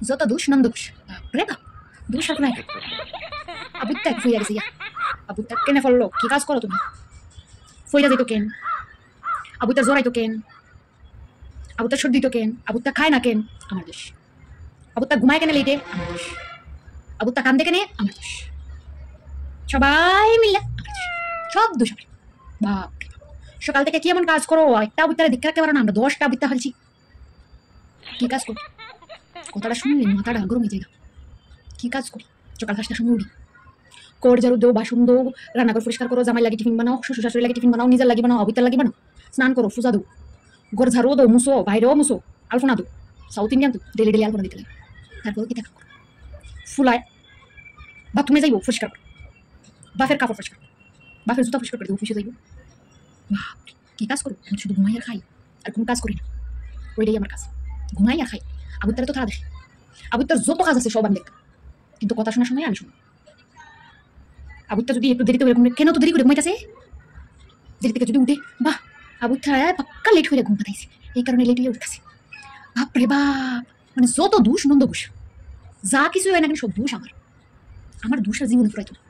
যত দোষ নন্দ দোষ বাপরে বাপ দোষ আর নাই আবুত্তা ফুইয়া গেছে ইয়া আবুত্তা কেনে ফললো কি কাজ করো তুমি ফইরা যাইতো কেন আবুত্তা জোরাইতো কেন আবুত্তা সর্দি তো কেন আবুত্তা খায় না কেন আমার দোষ আবুত্তা ঘুমায় কেন লেটে আমার দোষ আবুত্তা কান্দে কেনে আমার দোষ সবাই মিলে সব দোষ আমার বাপ সকাল থেকে কি এমন কাজ করো একটা আবুত্তারে দেখতে রাখতে পারো না আমরা 10টা আবুত্তা ফেলছি কি কাজ করো কথাটা শুনলে মাথাটা গরম হয়ে যায় কি কাজ করি সকাল 5টার সময় উঠি কর ঝাড়ু দেও বাসন দেও রান্নাঘর পরিষ্কার করো জামাই লাগে টিফিন বানাও শ্বশুর শাশুড়ি লাগে টিফিন বানাও নিজের লাগে বানাও অবিতার লাগে বানাও স্নান করো পূজা দো ঘর ঝাড়ু দো মুসো বাইরেও মুসো আলপনা দো সাউথ ইন্ডিয়ান তো ডেলি ডেলি আলপনা দিতে লাগে তারপর কি দেখা করো ফুলায় বাথরুমে যাইবো পরিষ্কার করো বাফের কাপড় পরিষ্কার করো বাফের জুতা পরিষ্কার করে দেবো অফিসে যাইবো বাপ কি কাজ করো আমি শুধু ঘুমাই আর খাই আর কোনো কাজ করি না ওইটাই আমার কাজ ঘুমাই আর খাই আবুত্তারে তো তারা দেখে আবুত্তার যত কাজ আছে সব আমি দেখতাম কিন্তু কথা শোনার সময় আমি শুনি আবুত্তা যদি একটু দেরিতে এরকম কেন তো দেরি করে ঘুমাইতেছে দেরি থেকে যদি উঠে বাহ আবুত্তা পাক্কা লেট হয়ে ঘুম পাতাইছে এই কারণে লেট হয়ে উঠতেছে বাপরে বাপ মানে যত দোষ নন্দ ঘোষ যা কিছু হয় না কেন সব দোষ আমার দোষ আর জীবনে ফুরাইতো না